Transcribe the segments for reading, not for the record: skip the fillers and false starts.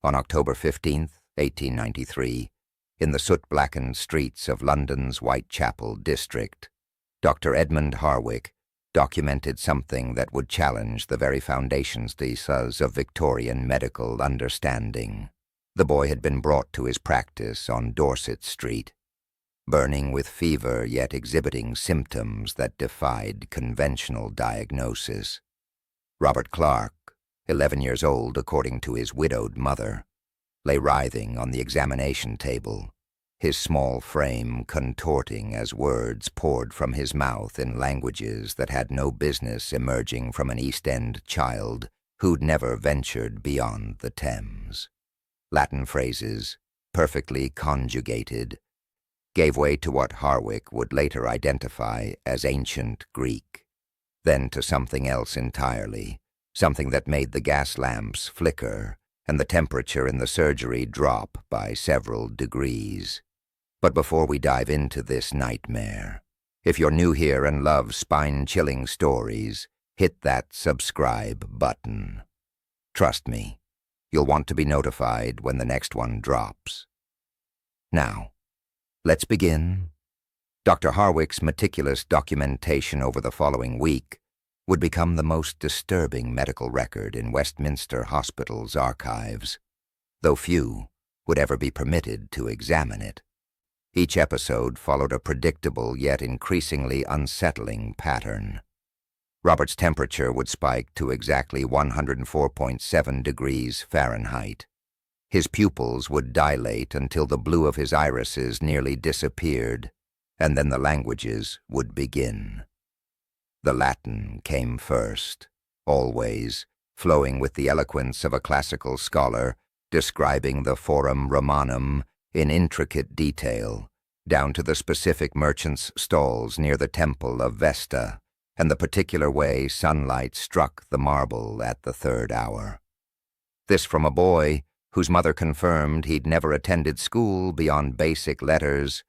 On October 15th, 1893, in the soot-blackened streets of London's Whitechapel district, Dr. Edmund Harwick documented something that would challenge the very foundations of Victorian medical understanding. The boy had been brought to his practice on Dorset Street, burning with fever yet exhibiting symptoms that defied conventional diagnosis. Robert Clarke, 11 years old according to his widowed mother, lay writhing on the examination table, his small frame contorting as words poured from his mouth in languages that had no business emerging from an East End child who'd never ventured beyond the Thames. Latin phrases, perfectly conjugated, gave way to what Harwick would later identify as ancient Greek, then to something else entirely, something that made the gas lamps flicker and the temperature in the surgery drop by several degrees. But before we dive into this nightmare, if you're new here and love spine-chilling stories, hit that subscribe button. Trust me, you'll want to be notified when the next one drops. Now, let's begin. Dr. Harwick's meticulous documentation over the following week would become the most disturbing medical record in Westminster Hospital's archives, though few would ever be permitted to examine it. Each episode followed a predictable yet increasingly unsettling pattern. Robert's temperature would spike to exactly 104.7 degrees Fahrenheit. His pupils would dilate until the blue of his irises nearly disappeared, and then the languages would begin. The Latin came first, always, flowing with the eloquence of a classical scholar, describing the Forum Romanum in intricate detail, down to the specific merchants' stalls near the temple of Vesta, and the particular way sunlight struck the marble at the third hour. This from a boy whose mother confirmed he'd never attended school beyond basic letters,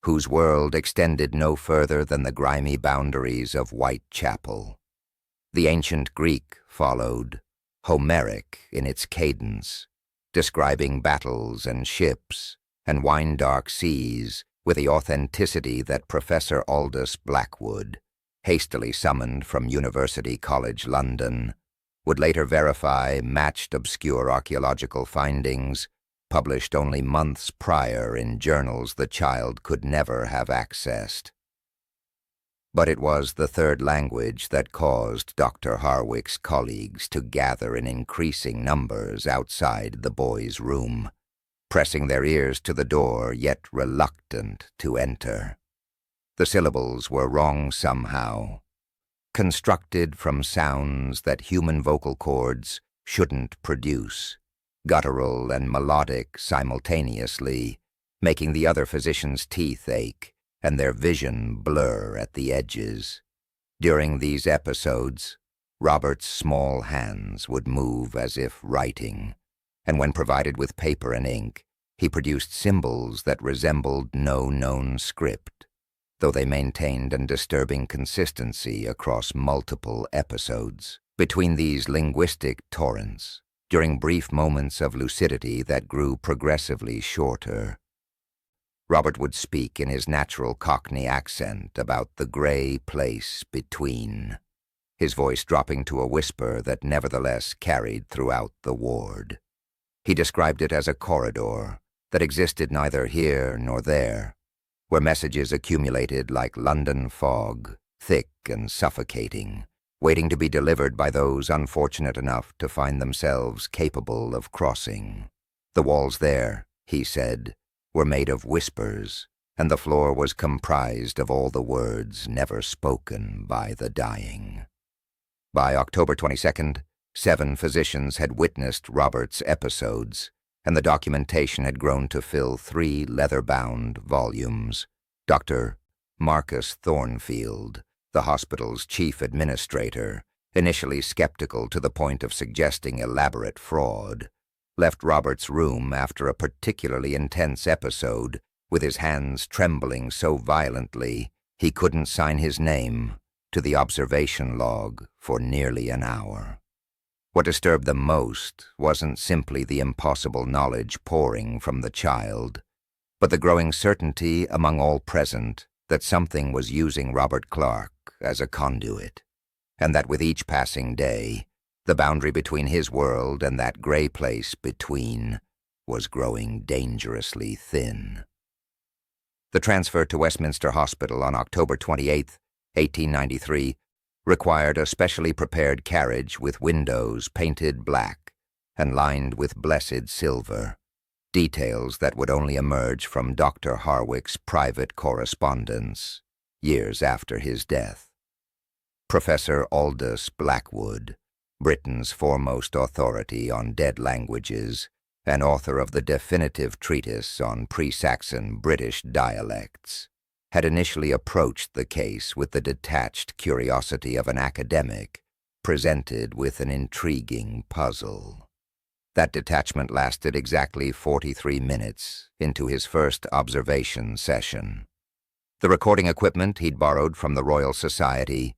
whose world extended no further than the grimy boundaries of Whitechapel. The ancient Greek followed, Homeric in its cadence, describing battles and ships and wine-dark seas with the authenticity that Professor Aldous Blackwood, hastily summoned from University College London, would later verify matched obscure archaeological findings published only months prior in journals the child could never have accessed. But it was the third language that caused Dr. Harwick's colleagues to gather in increasing numbers outside the boy's room, pressing their ears to the door yet reluctant to enter. The syllables were wrong somehow, constructed from sounds that human vocal cords shouldn't produce, guttural and melodic simultaneously, making the other physicians' teeth ache and their vision blur at the edges. During these episodes, Robert's small hands would move as if writing, and when provided with paper and ink, he produced symbols that resembled no known script, though they maintained a disturbing consistency across multiple episodes. Between these linguistic torrents, during brief moments of lucidity that grew progressively shorter, Robert would speak in his natural Cockney accent about the grey place between, his voice dropping to a whisper that nevertheless carried throughout the ward. He described it as a corridor that existed neither here nor there, where messages accumulated like London fog, thick and suffocating, waiting to be delivered by those unfortunate enough to find themselves capable of crossing. The walls there, he said, were made of whispers, and the floor was comprised of all the words never spoken by the dying. By October 22nd, 7 physicians had witnessed Robert's episodes, and the documentation had grown to fill 3 leather-bound volumes. Dr. Marcus Thornfield, the hospital's chief administrator, initially skeptical to the point of suggesting elaborate fraud, left Robert's room after a particularly intense episode with his hands trembling so violently he couldn't sign his name to the observation log for nearly an hour. What disturbed them most wasn't simply the impossible knowledge pouring from the child, but the growing certainty among all present that something was using Robert Clarke as a conduit, and that with each passing day, the boundary between his world and that gray place between was growing dangerously thin. The transfer to Westminster Hospital on October 28, 1893, required a specially prepared carriage with windows painted black and lined with blessed silver, details that would only emerge from Dr. Harwick's private correspondence years after his death. Professor Aldous Blackwood, Britain's foremost authority on dead languages and author of the definitive treatise on pre-Saxon British dialects, had initially approached the case with the detached curiosity of an academic presented with an intriguing puzzle. That detachment lasted exactly 43 minutes into his first observation session. The recording equipment he'd borrowed from the Royal Society,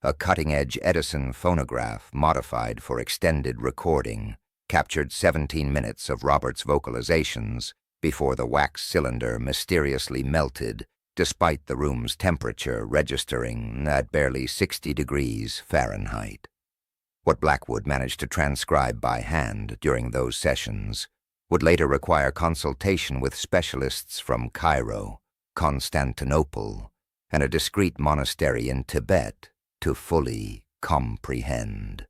a cutting-edge Edison phonograph modified for extended recording, captured 17 minutes of Robert's vocalizations before the wax cylinder mysteriously melted despite the room's temperature registering at barely 60 degrees Fahrenheit. What Blackwood managed to transcribe by hand during those sessions would later require consultation with specialists from Cairo, Constantinople, and a discreet monastery in Tibet to fully comprehend.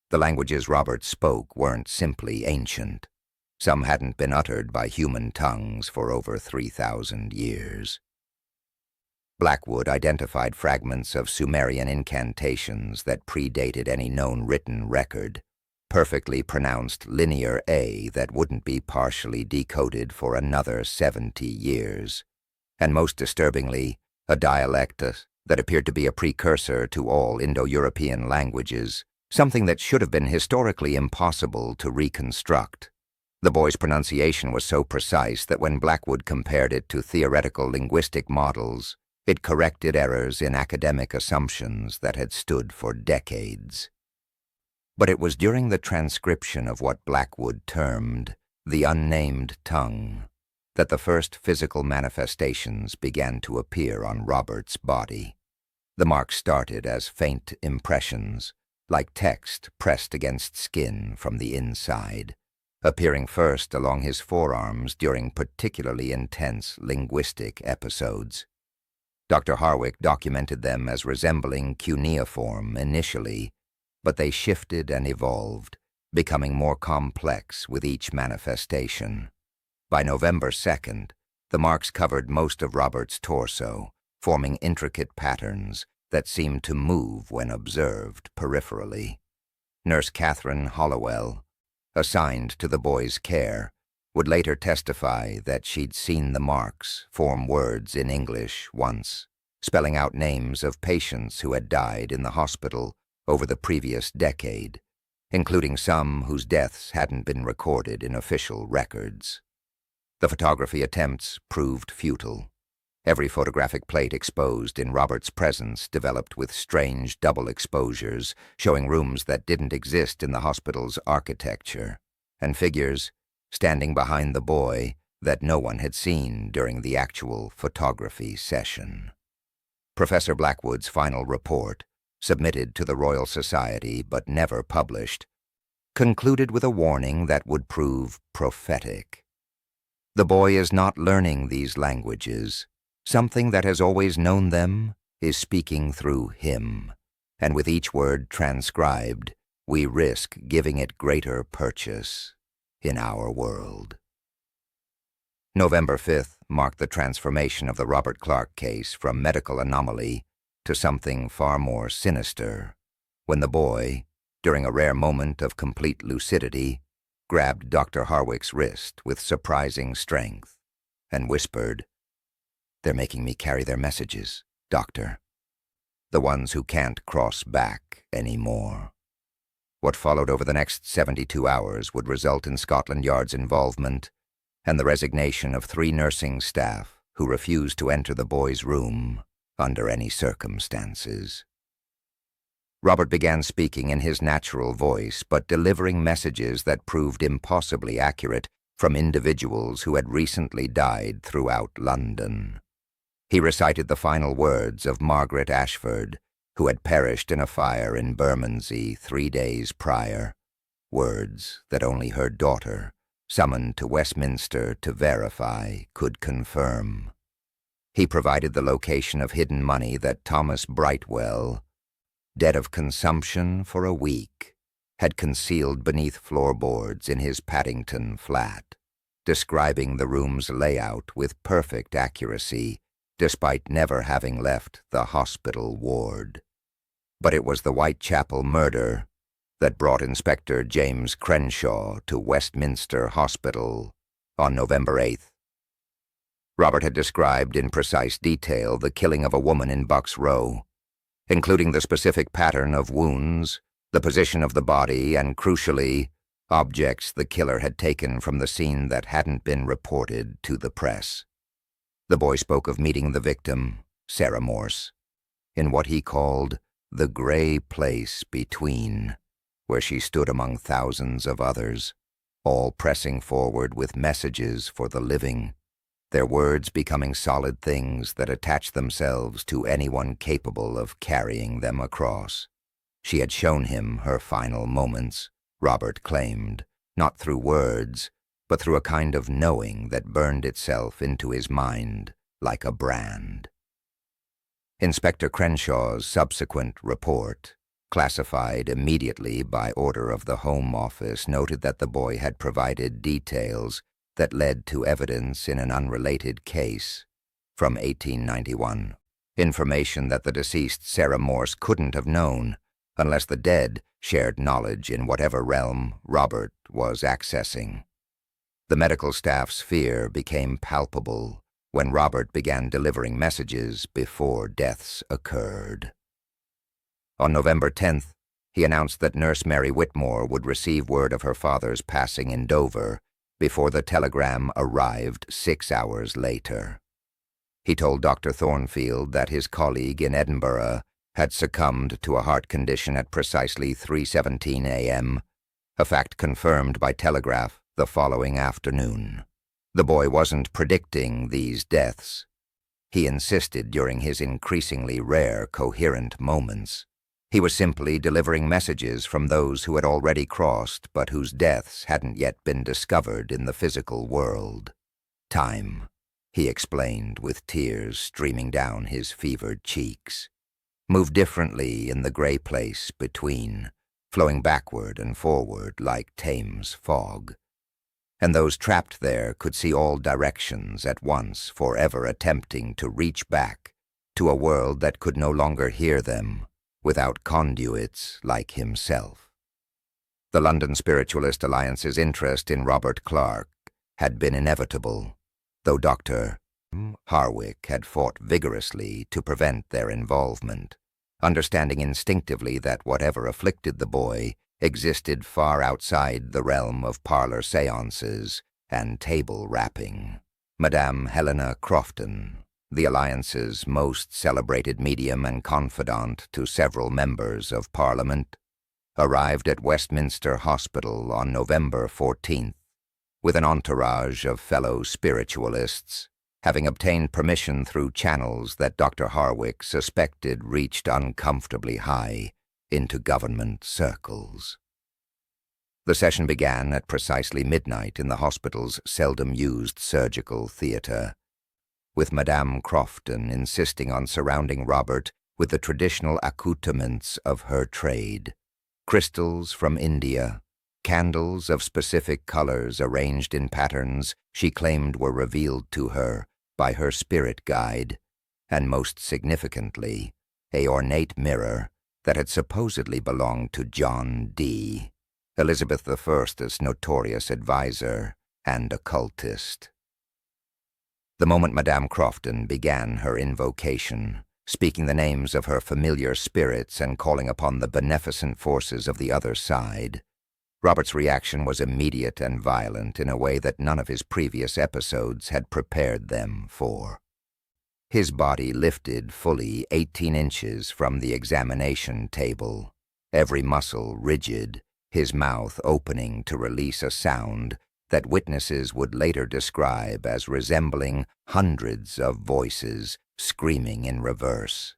The languages Robert spoke weren't simply ancient. Some hadn't been uttered by human tongues for over 3,000 years. Blackwood identified fragments of Sumerian incantations that predated any known written record, perfectly pronounced linear A that wouldn't be partially decoded for another 70 years, and most disturbingly, a dialect that appeared to be a precursor to all Indo-European languages, something that should have been historically impossible to reconstruct. The boy's pronunciation was so precise that when Blackwood compared it to theoretical linguistic models, it corrected errors in academic assumptions that had stood for decades. But it was during the transcription of what Blackwood termed the unnamed tongue that the first physical manifestations began to appear on Robert's body. The marks started as faint impressions, like text pressed against skin from the inside, appearing first along his forearms during particularly intense linguistic episodes. Dr. Harwick documented them as resembling cuneiform initially, but they shifted and evolved, becoming more complex with each manifestation. By November 2nd, the marks covered most of Robert's torso, forming intricate patterns that seemed to move when observed peripherally. Nurse Catherine Hollowell, assigned to the boy's care, would later testify that she'd seen the marks form words in English once, spelling out names of patients who had died in the hospital over the previous decade, including some whose deaths hadn't been recorded in official records. The photography attempts proved futile. Every photographic plate exposed in Robert's presence developed with strange double exposures, showing rooms that didn't exist in the hospital's architecture, and figures standing behind the boy that no one had seen during the actual photography session. Professor Blackwood's final report, submitted to the Royal Society but never published, concluded with a warning that would prove prophetic. The boy is not learning these languages. Something that has always known them is speaking through him, and with each word transcribed, we risk giving it greater purchase in our world. November 5th marked the transformation of the Robert Clarke case from medical anomaly to something far more sinister, when the boy, during a rare moment of complete lucidity, grabbed Dr. Harwick's wrist with surprising strength and whispered, "They're making me carry their messages, Doctor. The ones who can't cross back anymore." What followed over the next 72 hours would result in Scotland Yard's involvement and the resignation of 3 nursing staff who refused to enter the boy's room under any circumstances. Robert began speaking in his natural voice, but delivering messages that proved impossibly accurate from individuals who had recently died throughout London. He recited the final words of Margaret Ashford, who had perished in a fire in Bermondsey 3 days prior, words that only her daughter, summoned to Westminster to verify, could confirm. He provided the location of hidden money that Thomas Brightwell, dead of consumption for a week, had concealed beneath floorboards in his Paddington flat, describing the room's layout with perfect accuracy, despite never having left the hospital ward. But it was the Whitechapel murder that brought Inspector James Crenshaw to Westminster Hospital on November 8th. Robert had described in precise detail the killing of a woman in Buck's Row, including the specific pattern of wounds, the position of the body, and, crucially, objects the killer had taken from the scene that hadn't been reported to the press. The boy spoke of meeting the victim, Sarah Morse, in what he called the gray place between, where she stood among thousands of others, all pressing forward with messages for the living, their words becoming solid things that attached themselves to anyone capable of carrying them across. She had shown him her final moments, Robert claimed, not through words, but through a kind of knowing that burned itself into his mind like a brand. Inspector Crenshaw's subsequent report, classified immediately by order of the Home Office, noted that the boy had provided details that led to evidence in an unrelated case from 1891, information that the deceased Sarah Morse couldn't have known unless the dead shared knowledge in whatever realm Robert was accessing. The medical staff's fear became palpable when Robert began delivering messages before deaths occurred. On November 10th, he announced that Nurse Mary Whitmore would receive word of her father's passing in Dover before the telegram arrived 6 hours later. He told Dr. Thornfield that his colleague in Edinburgh had succumbed to a heart condition at precisely 3:17 a.m., a fact confirmed by telegraph the following afternoon. The boy wasn't predicting these deaths. He insisted during his increasingly rare coherent moments. He was simply delivering messages from those who had already crossed but whose deaths hadn't yet been discovered in the physical world. Time, he explained with tears streaming down his fevered cheeks, moved differently in the gray place between, flowing backward and forward like Thames fog. And those trapped there could see all directions at once, forever attempting to reach back to a world that could no longer hear them without conduits like himself. The London Spiritualist Alliance's interest in Robert Clarke had been inevitable, though Dr. Harwick had fought vigorously to prevent their involvement, understanding instinctively that whatever afflicted the boy existed far outside the realm of parlor seances and table rapping. Madame Helena Crofton, the Alliance's most celebrated medium and confidant to several members of Parliament, arrived at Westminster Hospital on November 14th with an entourage of fellow spiritualists, having obtained permission through channels that Dr. Harwick suspected reached uncomfortably high into government circles. The session began at precisely midnight in the hospital's seldom-used surgical theater, with Madame Crofton insisting on surrounding Robert with the traditional accoutrements of her trade, crystals from India, candles of specific colors arranged in patterns she claimed were revealed to her by her spirit guide, and most significantly, an ornate mirror that had supposedly belonged to John Dee, Elizabeth I's notorious advisor and occultist. The moment Madame Crofton began her invocation, speaking the names of her familiar spirits and calling upon the beneficent forces of the other side, Robert's reaction was immediate and violent in a way that none of his previous episodes had prepared them for. His body lifted fully 18 inches from the examination table, every muscle rigid, his mouth opening to release a sound that witnesses would later describe as resembling hundreds of voices screaming in reverse.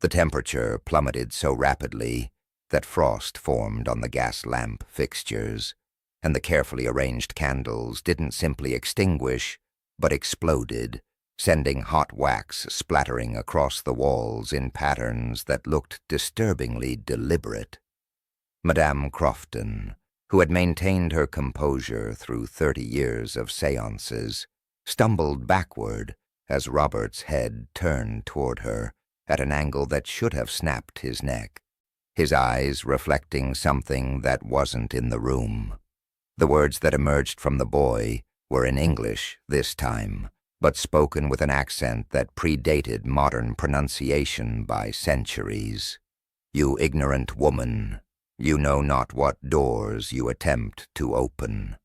The temperature plummeted so rapidly that frost formed on the gas lamp fixtures, and the carefully arranged candles didn't simply extinguish, but exploded, sending hot wax splattering across the walls in patterns that looked disturbingly deliberate. Madame Crofton, who had maintained her composure through 30 years of séances, stumbled backward as Robert's head turned toward her at an angle that should have snapped his neck, his eyes reflecting something that wasn't in the room. The words that emerged from the boy were in English this time, but spoken with an accent that predated modern pronunciation by centuries. "You ignorant woman, you know not what doors you attempt to open.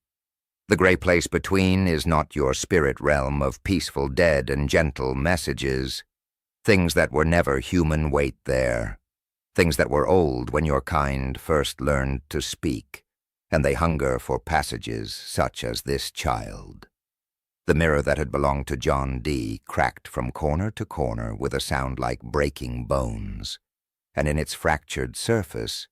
The gray place between is not your spirit realm of peaceful dead and gentle messages. Things that were never human wait there. Things that were old when your kind first learned to speak, and they hunger for passages such as this child." The mirror that had belonged to John D. cracked from corner to corner with a sound like breaking bones, and in its fractured surface,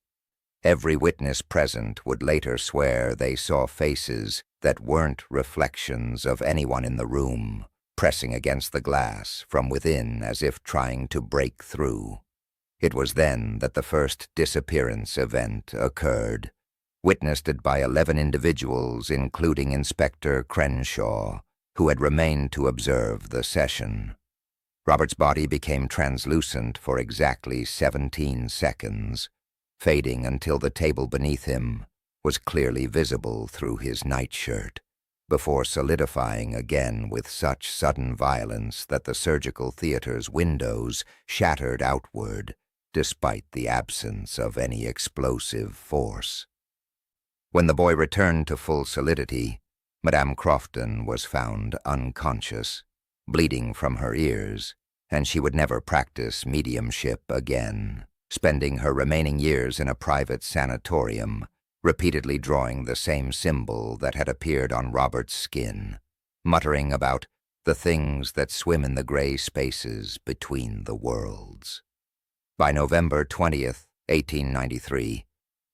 every witness present would later swear they saw faces that weren't reflections of anyone in the room, pressing against the glass from within as if trying to break through. It was then that the first disappearance event occurred, witnessed by 11 individuals, including Inspector Crenshaw, who had remained to observe the session. Robert's body became translucent for exactly 17 seconds, fading until the table beneath him was clearly visible through his nightshirt, before solidifying again with such sudden violence that the surgical theater's windows shattered outward, despite the absence of any explosive force. When the boy returned to full solidity, Madame Crofton was found unconscious, bleeding from her ears, and she would never practice mediumship again, spending her remaining years in a private sanatorium, repeatedly drawing the same symbol that had appeared on Robert's skin, muttering about the things that swim in the gray spaces between the worlds. By November 20th, 1893,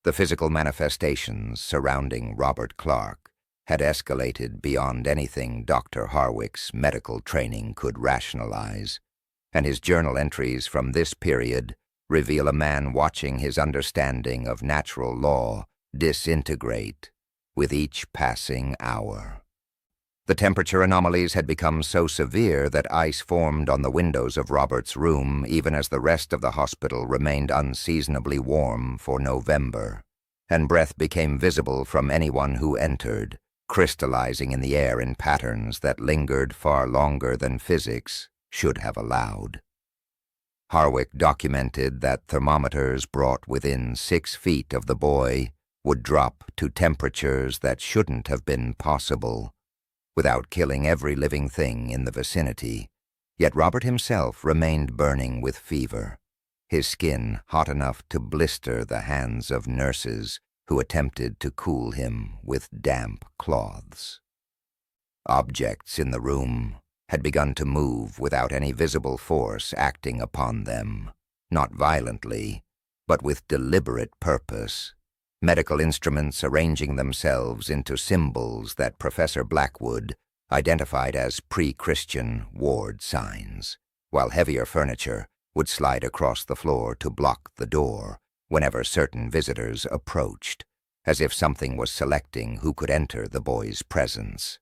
the physical manifestations surrounding Robert Clarke had escalated beyond anything Dr. Harwick's medical training could rationalize, and his journal entries from this period reveal a man watching his understanding of natural law disintegrate with each passing hour. The temperature anomalies had become so severe that ice formed on the windows of Robert's room even as the rest of the hospital remained unseasonably warm for November, and breath became visible from anyone who entered, crystallizing in the air in patterns that lingered far longer than physics should have allowed. Harwick documented that thermometers brought within 6 feet of the boy would drop to temperatures that shouldn't have been possible, without killing every living thing in the vicinity. Yet Robert himself remained burning with fever, his skin hot enough to blister the hands of nurses who attempted to cool him with damp cloths. Objects in the room had begun to move without any visible force acting upon them, not violently, but with deliberate purpose. Medical instruments arranging themselves into symbols that Professor Blackwood identified as pre-Christian ward signs, while heavier furniture would slide across the floor to block the door whenever certain visitors approached, as if something was selecting who could enter the boy's presence.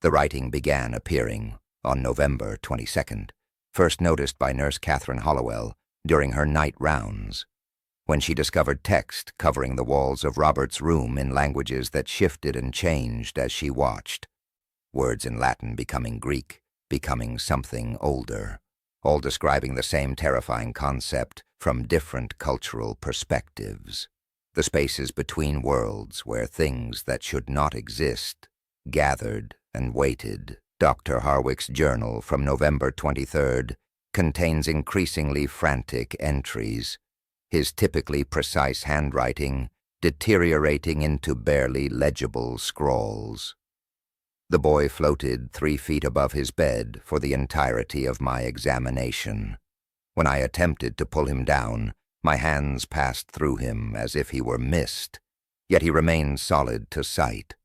The writing began appearing on November 22nd, first noticed by Nurse Catherine Hollowell during her night rounds, when she discovered text covering the walls of Robert's room in languages that shifted and changed as she watched, words in Latin becoming Greek, becoming something older, all describing the same terrifying concept from different cultural perspectives, the spaces between worlds where things that should not exist gathered and waited. Dr. Harwick's journal from November 23rd contains increasingly frantic entries, his typically precise handwriting deteriorating into barely legible scrawls. The boy floated 3 feet above his bed for the entirety of my examination. When I attempted to pull him down, my hands passed through him as if he were mist, yet he remained solid to sight.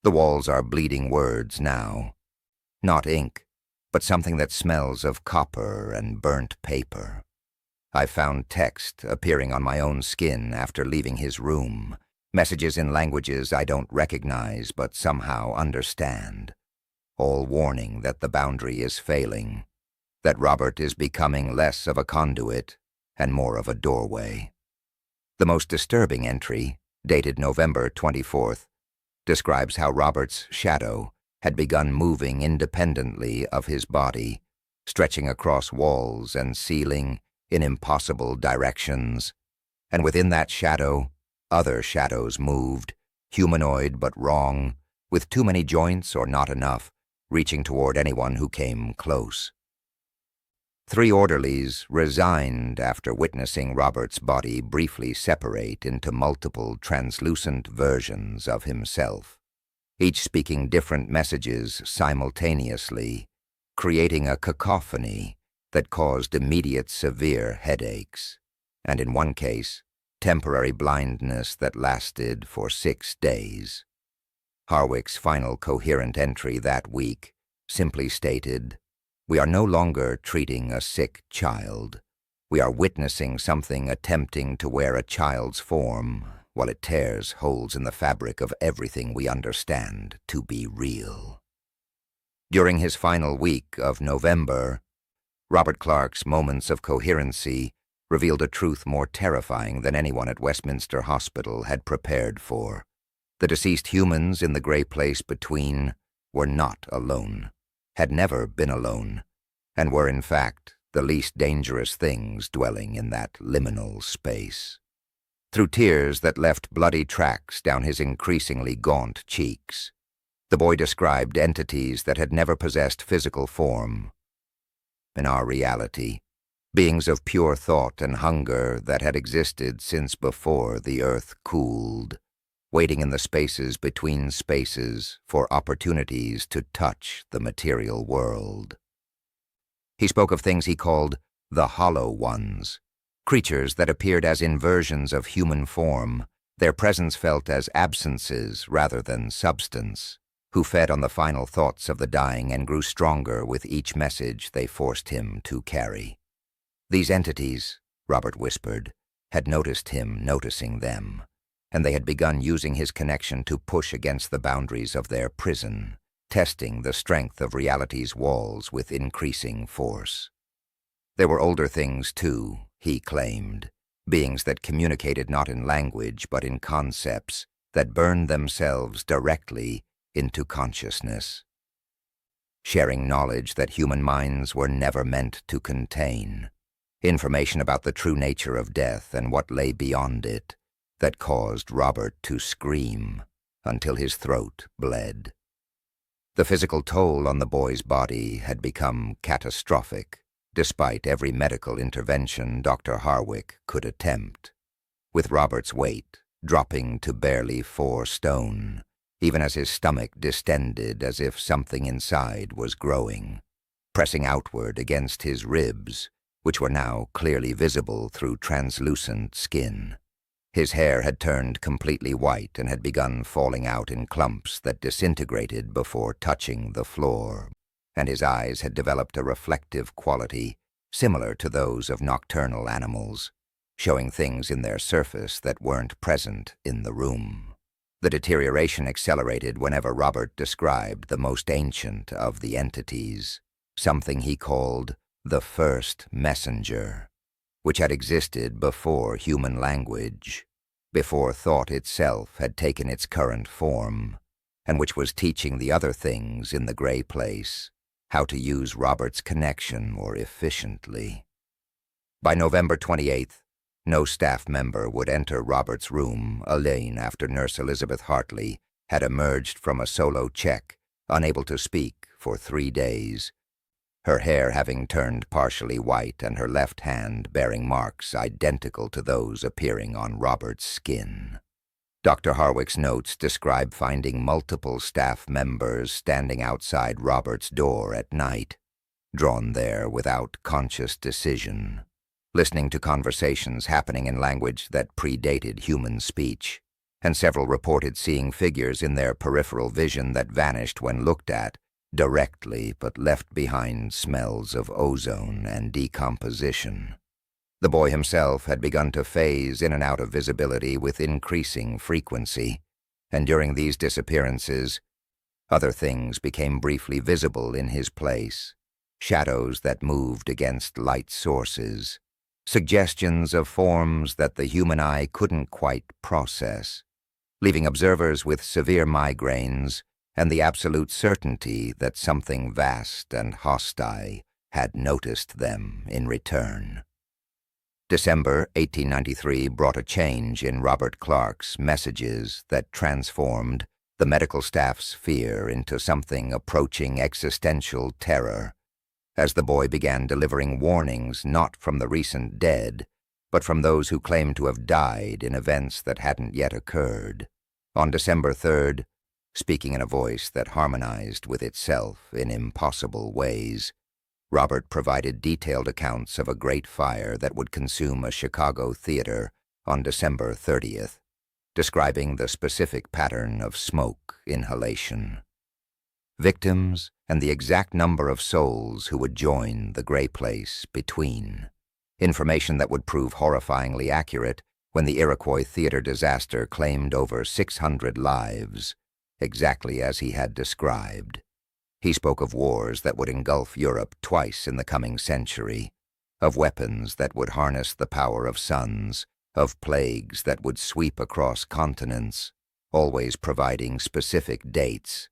The walls are bleeding words now. Not ink, but something that smells of copper and burnt paper. I found text appearing on my own skin after leaving his room, messages in languages I don't recognize but somehow understand, all warning that the boundary is failing, that Robert is becoming less of a conduit and more of a doorway. The most disturbing entry, dated November 24th, describes how Robert's shadow had begun moving independently of his body, stretching across walls and ceiling in impossible directions, and within that shadow, other shadows moved, humanoid but wrong, with too many joints or not enough, reaching toward anyone who came close. 3 orderlies resigned after witnessing Robert's body briefly separate into multiple translucent versions of himself, each speaking different messages simultaneously, creating a cacophony that caused immediate severe headaches, and in one case, temporary blindness that lasted for 6 days. Harwick's final coherent entry that week simply stated, "We are no longer treating a sick child. We are witnessing something attempting to wear a child's form while it tears holes in the fabric of everything we understand to be real." During his final week of November, Robert Clarke's moments of coherency revealed a truth more terrifying than anyone at Westminster Hospital had prepared for. The deceased humans in the gray place between were not alone, had never been alone, and were in fact the least dangerous things dwelling in that liminal space. Through tears that left bloody tracks down his increasingly gaunt cheeks, the boy described entities that had never possessed physical form. In our reality, beings of pure thought and hunger that had existed since before the earth cooled, waiting in the spaces between spaces for opportunities to touch the material world. He spoke of things he called the hollow ones, creatures that appeared as inversions of human form, their presence felt as absences rather than substance, who fed on the final thoughts of the dying and grew stronger with each message they forced him to carry. These entities, Robert whispered, had noticed him noticing them, and they had begun using his connection to push against the boundaries of their prison, testing the strength of reality's walls with increasing force. There were older things, too, he claimed, beings that communicated not in language but in concepts that burned themselves directly into consciousness, sharing knowledge that human minds were never meant to contain, information about the true nature of death and what lay beyond it, that caused Robert to scream until his throat bled. The physical toll on the boy's body had become catastrophic, despite every medical intervention Dr. Harwick could attempt, with Robert's weight dropping to barely 4 stone, even as his stomach distended as if something inside was growing, pressing outward against his ribs, which were now clearly visible through translucent skin. His hair had turned completely white and had begun falling out in clumps that disintegrated before touching the floor, and his eyes had developed a reflective quality similar to those of nocturnal animals, showing things in their surface that weren't present in the room. The deterioration accelerated whenever Robert described the most ancient of the entities, something he called the first messenger, which had existed before human language, before thought itself had taken its current form, and which was teaching the other things in the gray place how to use Robert's connection more efficiently. By November 28th, no staff member would enter Robert's room alone after Nurse Elizabeth Hartley had emerged from a solo check, unable to speak for 3 days, her hair having turned partially white and her left hand bearing marks identical to those appearing on Robert's skin. Dr. Harwick's notes describe finding multiple staff members standing outside Robert's door at night, drawn there without conscious decision, listening to conversations happening in language that predated human speech, and several reported seeing figures in their peripheral vision that vanished when looked at directly but left behind smells of ozone and decomposition. The boy himself had begun to phase in and out of visibility with increasing frequency, and during these disappearances, other things became briefly visible in his place, shadows that moved against light sources, suggestions of forms that the human eye couldn't quite process, leaving observers with severe migraines and the absolute certainty that something vast and hostile had noticed them in return. December 1893 brought a change in Robert Clarke's messages that transformed the medical staff's fear into something approaching existential terror, as the boy began delivering warnings not from the recent dead, but from those who claimed to have died in events that hadn't yet occurred. On December 3rd, speaking in a voice that harmonized with itself in impossible ways, Robert provided detailed accounts of a great fire that would consume a Chicago theater on December 30th, describing the specific pattern of smoke inhalation, victims, and the exact number of souls who would join the gray place between, information that would prove horrifyingly accurate when the Iroquois theater disaster claimed over 600 lives, exactly as he had described. He spoke of wars that would engulf Europe twice in the coming century, of weapons that would harness the power of suns, of plagues that would sweep across continents, always providing specific dates,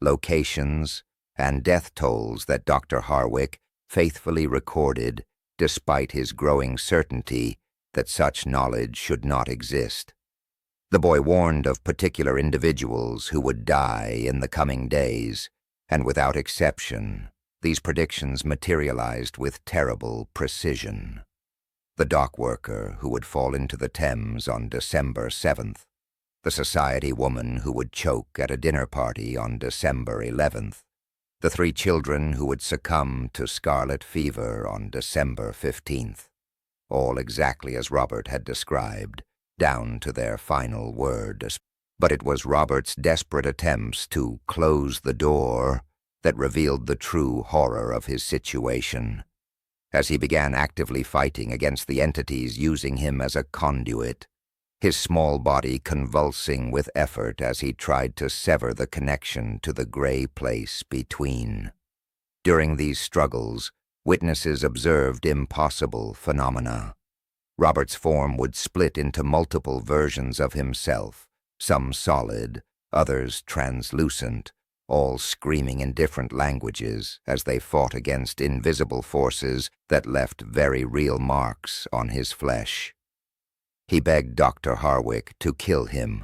locations, and death tolls that Dr. Harwick faithfully recorded despite his growing certainty that such knowledge should not exist. The boy warned of particular individuals who would die in the coming days, and without exception, these predictions materialized with terrible precision. The dock worker who would fall into the Thames on December 7th, the society woman who would choke at a dinner party on December 11th, the 3 children who would succumb to scarlet fever on December 15th, all exactly as Robert had described, down to their final word. But it was Robert's desperate attempts to close the door that revealed the true horror of his situation, as he began actively fighting against the entities using him as a conduit, his small body convulsing with effort as he tried to sever the connection to the gray place between. During these struggles, witnesses observed impossible phenomena. Robert's form would split into multiple versions of himself, some solid, others translucent, all screaming in different languages as they fought against invisible forces that left very real marks on his flesh. He begged Dr. Harwick to kill him,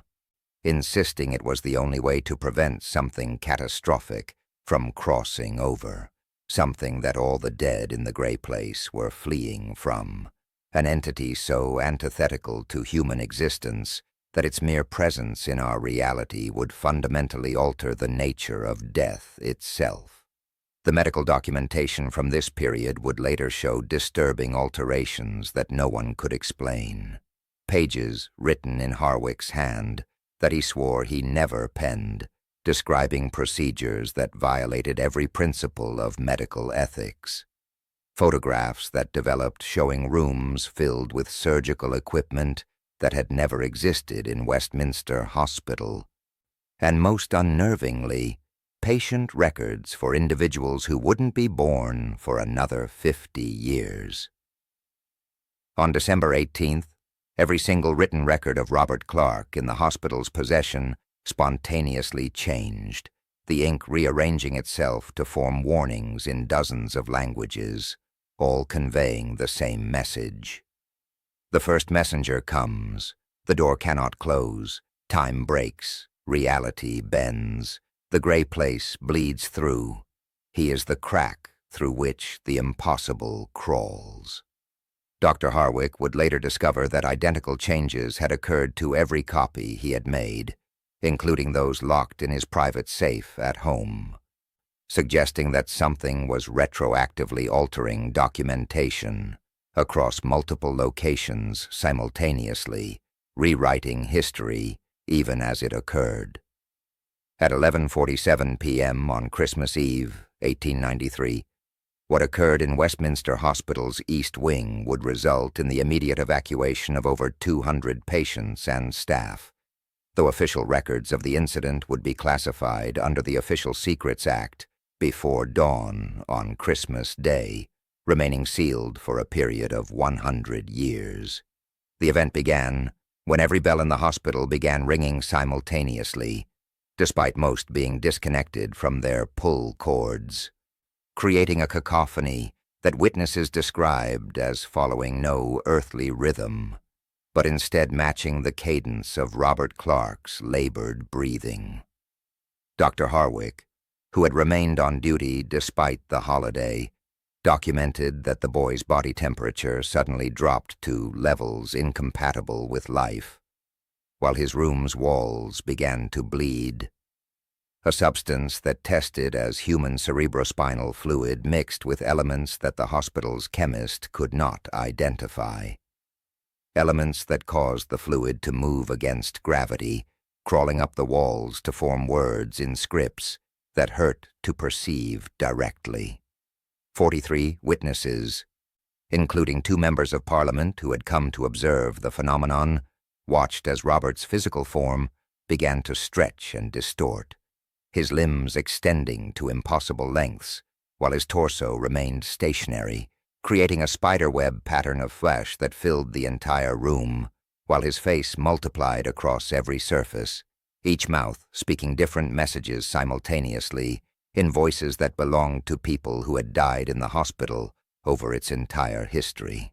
insisting it was the only way to prevent something catastrophic from crossing over, something that all the dead in the gray place were fleeing from, an entity so antithetical to human existence that its mere presence in our reality would fundamentally alter the nature of death itself. The medical documentation from this period would later show disturbing alterations that no one could explain. Pages written in Harwick's hand that he swore he never penned, describing procedures that violated every principle of medical ethics. Photographs that developed showing rooms filled with surgical equipment that had never existed in Westminster Hospital, and most unnervingly, patient records for individuals who wouldn't be born for another 50 years. On December 18th, every single written record of Robert Clarke in the hospital's possession spontaneously changed, the ink rearranging itself to form warnings in dozens of languages, all conveying the same message. The first messenger comes. The door cannot close. Time breaks. Reality bends. The gray place bleeds through. He is the crack through which the impossible crawls. Dr. Harwick would later discover that identical changes had occurred to every copy he had made, including those locked in his private safe at home, suggesting that something was retroactively altering documentation across multiple locations simultaneously, rewriting history even as it occurred. At 11:47 p.m. on Christmas Eve, 1893, what occurred in Westminster Hospital's East Wing would result in the immediate evacuation of over 200 patients and staff, though official records of the incident would be classified under the Official Secrets Act before dawn on Christmas Day, remaining sealed for a period of 100 years. The event began when every bell in the hospital began ringing simultaneously, despite most being disconnected from their pull cords, creating a cacophony that witnesses described as following no earthly rhythm, but instead matching the cadence of Robert Clarke's labored breathing. Dr. Harwick, who had remained on duty despite the holiday, documented that the boy's body temperature suddenly dropped to levels incompatible with life, while his room's walls began to bleed. A substance that tested as human cerebrospinal fluid mixed with elements that the hospital's chemist could not identify. Elements that caused the fluid to move against gravity, crawling up the walls to form words in scripts that hurt to perceive directly. 43 witnesses, including 2 members of Parliament who had come to observe the phenomenon, watched as Robert's physical form began to stretch and distort, his limbs extending to impossible lengths, while his torso remained stationary, creating a spiderweb pattern of flesh that filled the entire room, while his face multiplied across every surface, each mouth speaking different messages simultaneously in voices that belonged to people who had died in the hospital over its entire history.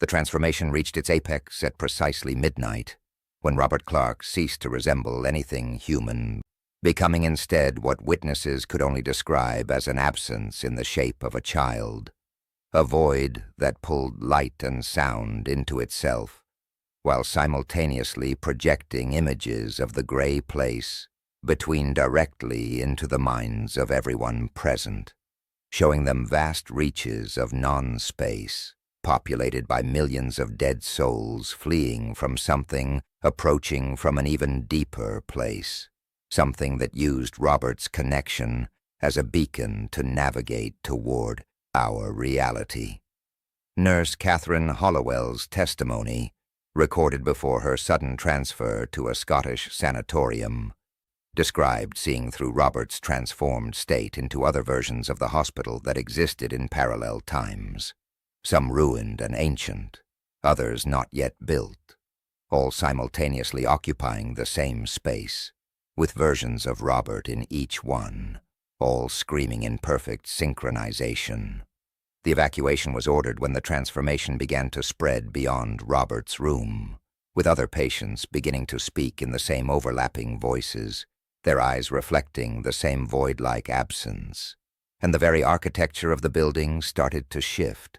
The transformation reached its apex at precisely midnight, when Robert Clarke ceased to resemble anything human, becoming instead what witnesses could only describe as an absence in the shape of a child, a void that pulled light and sound into itself, while simultaneously projecting images of the gray place between directly into the minds of everyone present, showing them vast reaches of non-space, populated by millions of dead souls fleeing from something approaching from an even deeper place, something that used Robert's connection as a beacon to navigate toward our reality. Nurse Catherine Hollowell's testimony, recorded before her sudden transfer to a Scottish sanatorium, described seeing through Robert's transformed state into other versions of the hospital that existed in parallel times, some ruined and ancient, others not yet built, all simultaneously occupying the same space, with versions of Robert in each one, all screaming in perfect synchronization. The evacuation was ordered when the transformation began to spread beyond Robert's room, with other patients beginning to speak in the same overlapping voices, their eyes reflecting the same void-like absence, and the very architecture of the building started to shift,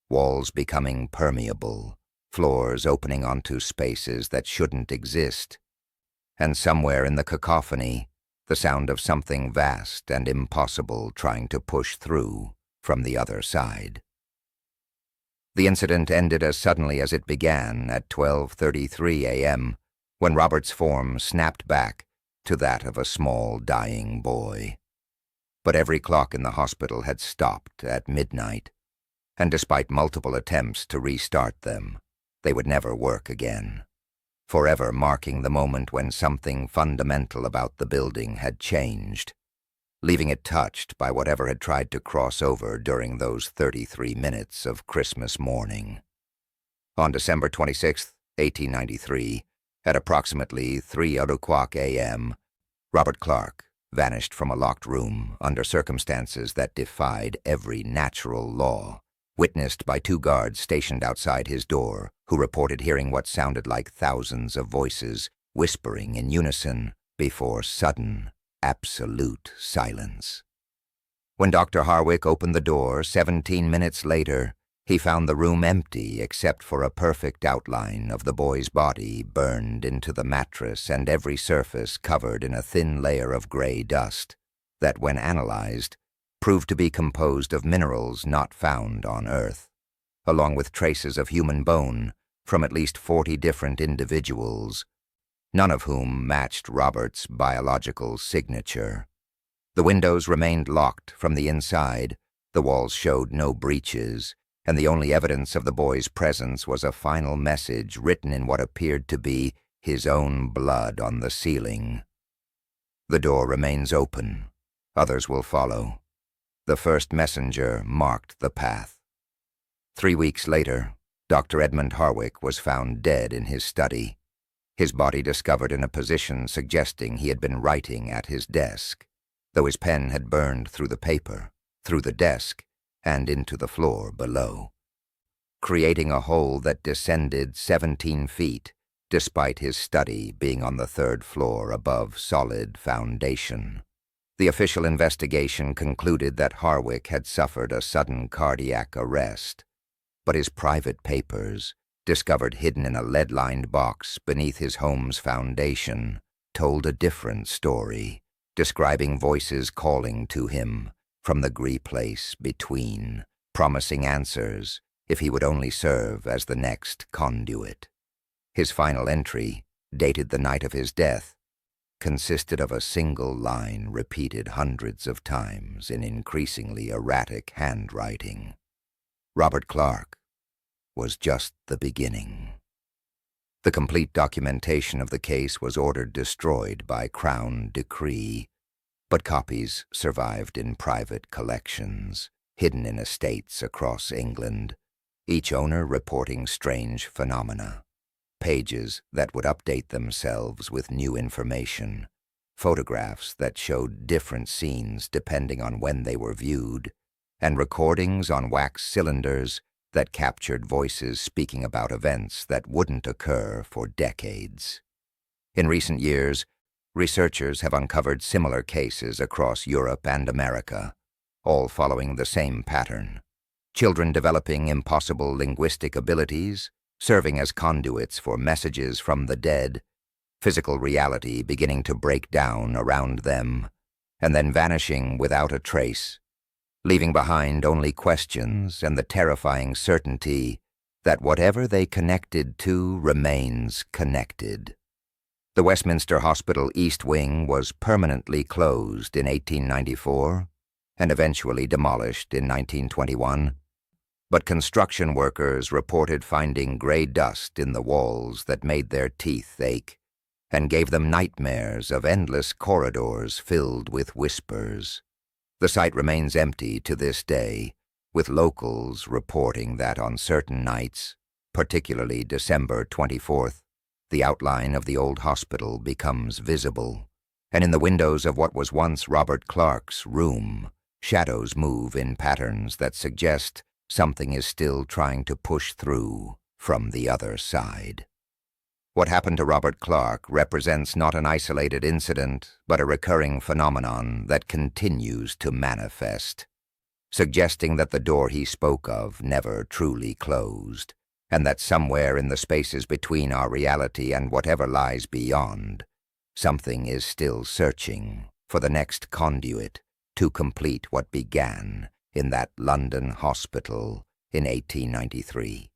walls becoming permeable, floors opening onto spaces that shouldn't exist, and somewhere in the cacophony, the sound of something vast and impossible trying to push through from the other side. The incident ended as suddenly as it began at 12:33 a.m., when Robert's form snapped back to that of a small dying boy. But every clock in the hospital had stopped at midnight, and despite multiple attempts to restart them, they would never work again, forever marking the moment when something fundamental about the building had changed, leaving it touched by whatever had tried to cross over during those 33 minutes of Christmas morning. On December 26, 1893, at approximately 3:00 a.m., Robert Clarke vanished from a locked room under circumstances that defied every natural law, witnessed by 2 guards stationed outside his door, who reported hearing what sounded like thousands of voices whispering in unison before sudden, absolute silence. When Dr. Harwick opened the door 17 minutes later, he found the room empty except for a perfect outline of the boy's body burned into the mattress and every surface covered in a thin layer of gray dust that, when analyzed, proved to be composed of minerals not found on Earth, along with traces of human bone from at least 40 different individuals, none of whom matched Robert's biological signature. The windows remained locked from the inside, the walls showed no breaches, and the only evidence of the boy's presence was a final message written in what appeared to be his own blood on the ceiling. The door remains open. Others will follow. The first messenger marked the path. 3 weeks later, Dr. Edmund Harwick was found dead in his study, his body discovered in a position suggesting he had been writing at his desk, though his pen had burned through the paper, through the desk, and into the floor below, creating a hole that descended 17 feet, despite his study being on the 3rd floor above solid foundation. The official investigation concluded that Harwick had suffered a sudden cardiac arrest, but his private papers, discovered hidden in a lead-lined box beneath his home's foundation, told a different story, describing voices calling to him from the gray place between, promising answers if he would only serve as the next conduit. His final entry, dated the night of his death, consisted of a single line repeated hundreds of times in increasingly erratic handwriting. Robert Clarke was just the beginning. The complete documentation of the case was ordered destroyed by Crown decree, but copies survived in private collections, hidden in estates across England, each owner reporting strange phenomena. Pages that would update themselves with new information, photographs that showed different scenes depending on when they were viewed, and recordings on wax cylinders that captured voices speaking about events that wouldn't occur for decades. In recent years, researchers have uncovered similar cases across Europe and America, all following the same pattern. Children developing impossible linguistic abilities, serving as conduits for messages from the dead, physical reality beginning to break down around them, and then vanishing without a trace, leaving behind only questions and the terrifying certainty that whatever they connected to remains connected. The Westminster Hospital East Wing was permanently closed in 1894 and eventually demolished in 1921, but construction workers reported finding gray dust in the walls that made their teeth ache and gave them nightmares of endless corridors filled with whispers. The site remains empty to this day, with locals reporting that on certain nights, particularly December 24th, the outline of the old hospital becomes visible, and in the windows of what was once Robert Clarke's room, shadows move in patterns that suggest something is still trying to push through from the other side. What happened to Robert Clarke represents not an isolated incident, but a recurring phenomenon that continues to manifest, suggesting that the door he spoke of never truly closed, and that somewhere in the spaces between our reality and whatever lies beyond, something is still searching for the next conduit to complete what began in that London hospital in 1893.